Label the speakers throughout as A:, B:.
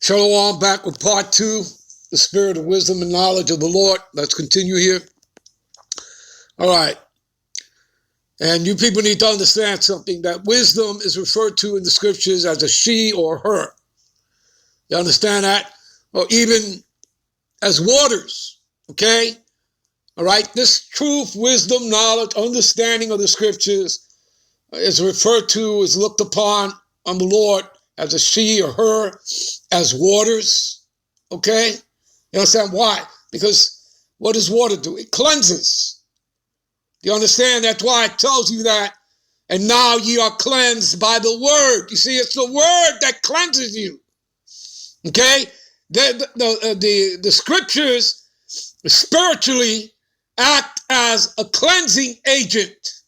A: Shalom, back with part 2, the spirit of wisdom and knowledge of the Lord. Let's continue here. All right. And you people need to understand something, that wisdom is referred to in the scriptures as a she or her. You understand that? Or even as waters, okay? All right. This truth, wisdom, knowledge, understanding of the scriptures is referred to, is looked upon on the Lord as a she or her, as waters, okay? You understand why? Because what does water do? It cleanses. You understand? That's why it tells you that, and now ye are cleansed by the word. You see, it's the word that cleanses you, okay? The scriptures spiritually act as a cleansing agent,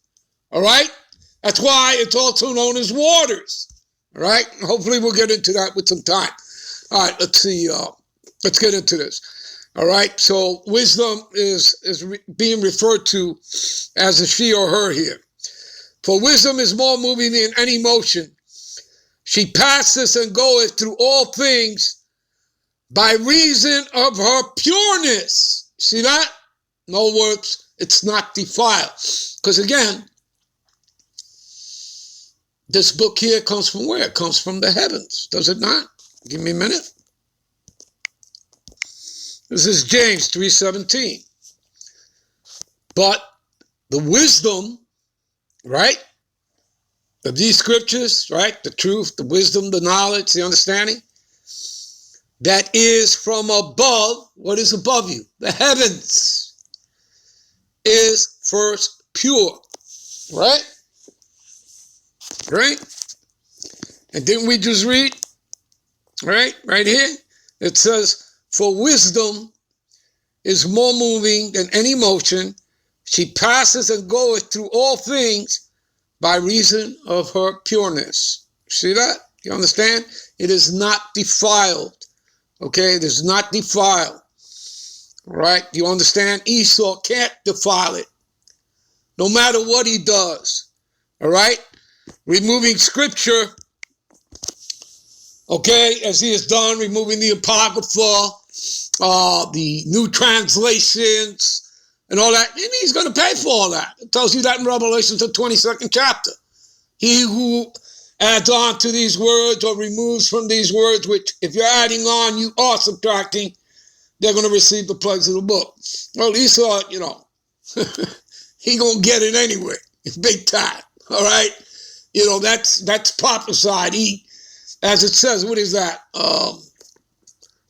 A: all right? That's why it's also known as waters. All right, hopefully we'll get into that with some time. All right, let's see. Let's get into this. All right, so wisdom is being referred to as a she or her here. For wisdom is more moving than any motion. She passes and goeth through all things by reason of her pureness. See that? In other words, it's not defiled. Because again, this book here comes from where? It comes from the heavens, does it not? Give me a minute. This is James 3:17. But the wisdom, right, of these scriptures, right, the truth, the wisdom, the knowledge, the understanding, that is from above. What is above you? The heavens is first pure, right? Right? And didn't we just read, right here? It says, for wisdom is more moving than any motion. She passes and goeth through all things by reason of her pureness. See that? You understand? It is not defiled. Okay? It is not defiled. All right? You understand? Esau can't defile it, no matter what he does. All right? Removing scripture, okay, as he has done, removing the Apocrypha, the new translations, and all that, and he's going to pay for all that. It tells you that in Revelation, the 22nd chapter. He who adds on to these words or removes from these words, which if you're adding on, you are subtracting, they're going to receive the plagues of the book. Well, Esau, you know, he going to get it anyway. It's big time, all right? You know, that's prophesied. He, as it says, what is that?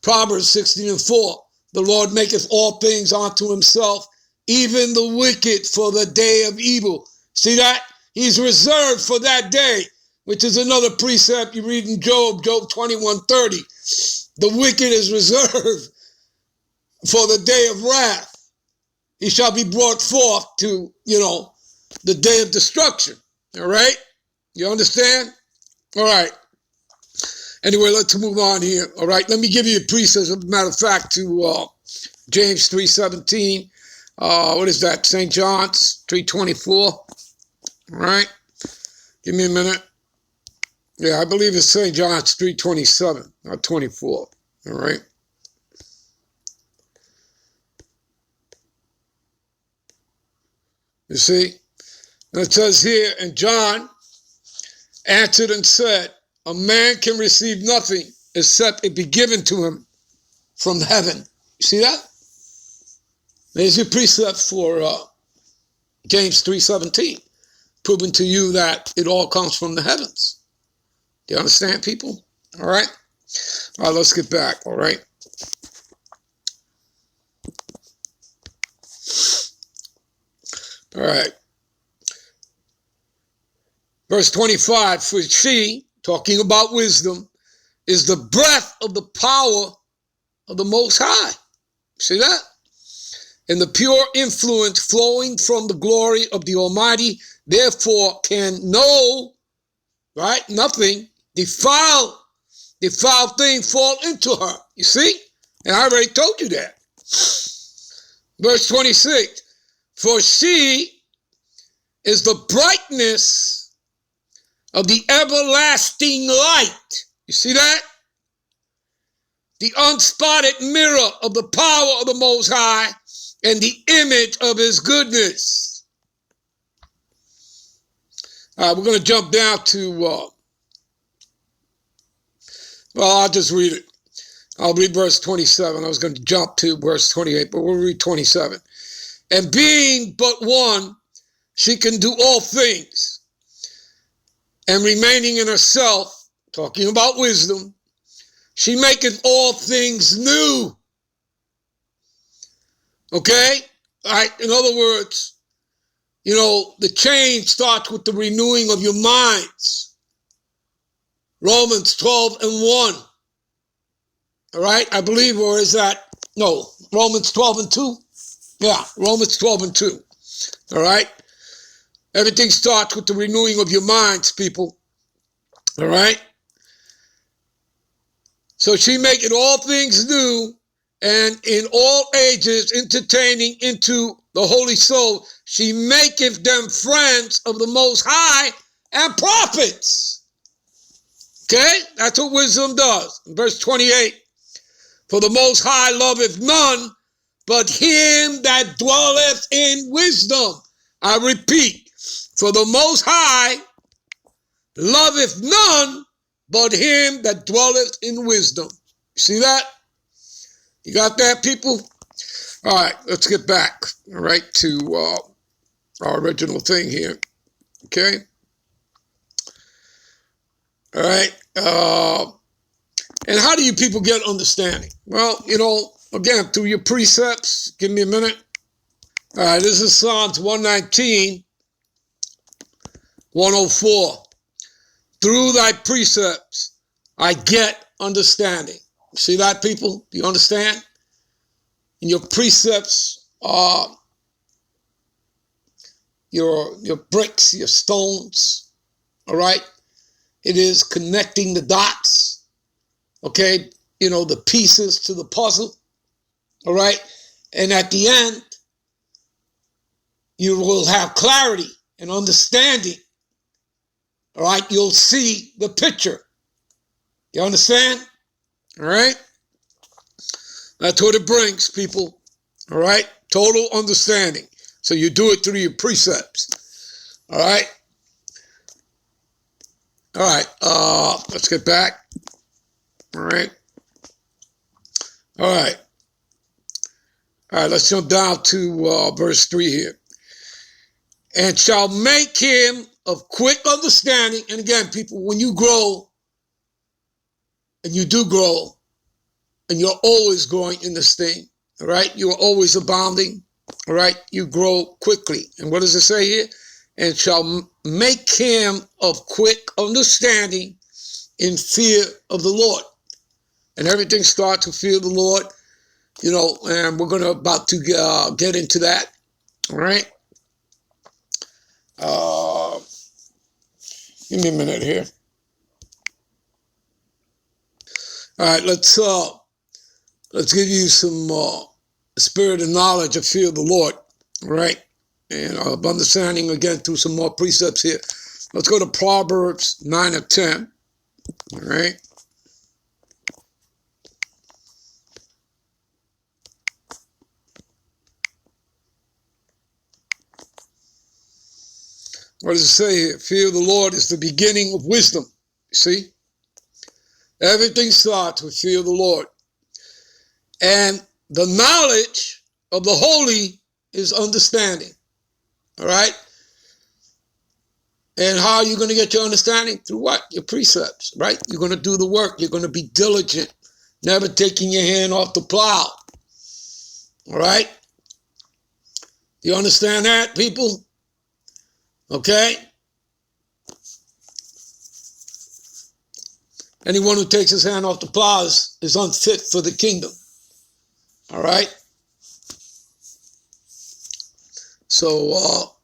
A: Proverbs 16:4. The Lord maketh all things unto himself, even the wicked for the day of evil. See that? He's reserved for that day, which is another precept you read in Job 21:30. The wicked is reserved for the day of wrath. He shall be brought forth to, you know, the day of destruction. All right? You understand? All right. Anyway, let's move on here. All right. Let me give you a precept, as a matter of fact, to James 3:17. What is that? St. John's 3:24. All right. Give me a minute. Yeah, I believe it's St. John's 3:27, not 24. All right. You see? And it says here, and John answered and said, a man can receive nothing except it be given to him from heaven. You see that? There's your precept for James 3:17, proving to you that it all comes from the heavens. Do you understand, people? All right? All right, let's get back, all right? All right. Verse 25, for she, talking about wisdom, is the breath of the power of the Most High. See that? And the pure influence flowing from the glory of the Almighty, therefore can no, right, nothing, defile thing fall into her. You see? And I already told you that. Verse 26, for she is the brightness of the everlasting light. You see that? the unspotted mirror of the power of the Most High and the image of his goodness. All right, we're going to jump down to, I'll just read it. I'll read verse 27. I was going to jump to verse 28, but we'll read 27. And being but one, she can do all things. And remaining in herself, talking about wisdom, she maketh all things new. Okay? All right, in other words, the change starts with the renewing of your minds. Romans 12 and 1. All right, I believe, or is that, no, Romans 12 and 2? Yeah, Romans 12 and 2. All right? Everything starts with the renewing of your minds, people. All right? So she maketh all things new, and in all ages entertaining into the holy soul, she maketh them friends of the Most High and prophets. Okay? That's what wisdom does. Verse 28, for the Most High loveth none but him that dwelleth in wisdom. I repeat, for the Most High loveth none but him that dwelleth in wisdom. See that? You got that, people? All right, let's get back, all right, to our original thing here, okay? All right, and how do you people get understanding? Well, again, through your precepts. Give me a minute. All right, this is Psalms 119, 104. Through thy precepts, I get understanding. See that, people? Do you understand? And your precepts are your bricks, your stones, all right? It is connecting the dots, okay? The pieces to the puzzle, all right? And at the end, you will have clarity and understanding, all right? You'll see the picture. You understand? All right? That's what it brings, people, all right? Total understanding. So you do it through your precepts, all right? All right, let's get back, all right? All right, let's jump down to verse 3 here. And shall make him of quick understanding. And again, people, when you grow, and you do grow, and you're always growing in this thing, all right? You are always abounding, all right? You grow quickly. And what does it say here? And shall make him of quick understanding in fear of the Lord. And everything starts to fear the Lord, and we're about to get into that, all right? Give me a minute here. All right, let's give you some spirit and knowledge of fear of the Lord, all right? And of understanding, again, through some more precepts here. Let's go to Proverbs 9 and 10, all right? What does it say here? Fear of the Lord is the beginning of wisdom. See? Everything starts with fear of the Lord. And the knowledge of the holy is understanding. All right? And how are you going to get your understanding? Through what? Your precepts, right? You're going to do the work. You're going to be diligent, never taking your hand off the plow. All right? You understand that, people? Okay? Anyone who takes his hand off the plow is unfit for the kingdom. All right? So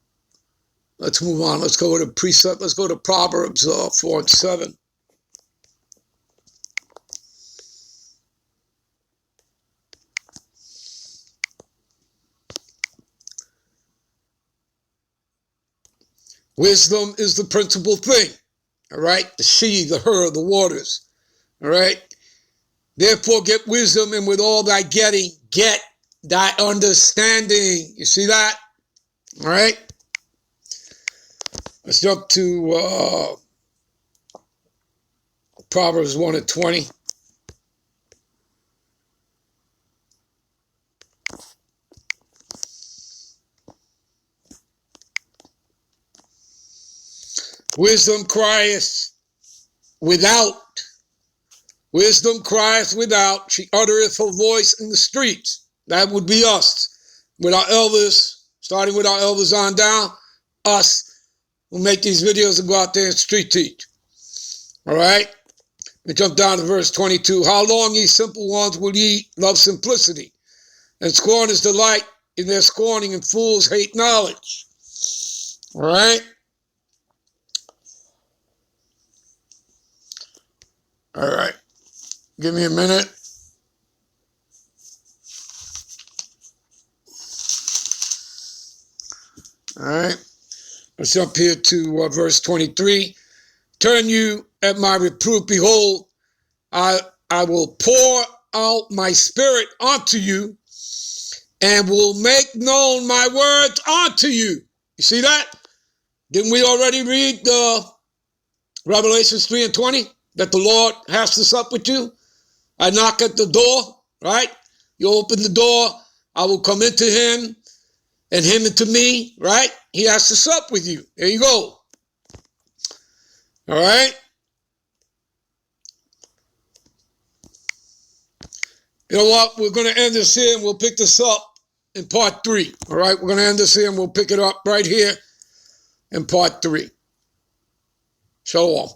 A: let's move on. Let's go to precept. Let's go to Proverbs 4 and 7. Wisdom is the principal thing. All right? The she, the her, the waters. All right? Therefore get wisdom, and with all thy getting, get thy understanding. You see that? All right. Let's jump to Proverbs 1:20. Wisdom crieth without. Wisdom crieth without. She uttereth her voice in the streets. That would be us. With our elders, starting with our elders on down, us who make these videos and go out there and street teach. All right? We jump down to verse 22. How long, ye simple ones, will ye love simplicity? And scorn is delight in their scorning, and fools hate knowledge. All right? All right. Give me a minute. All right. Let's jump here to verse 23. Turn you at my reproof. Behold, I will pour out my spirit unto you, and will make known my words unto you. You see that? Didn't we already read Revelations 3:20? That the Lord has to sup with you? I knock at the door, right? You open the door, I will come into him, and him into me, right? He has to sup with you. There you go. All right? You know what? We're going to end this here, and we'll pick this up in part 3. All right? We're going to end this here, and we'll pick it up right here in part 3. Shalom.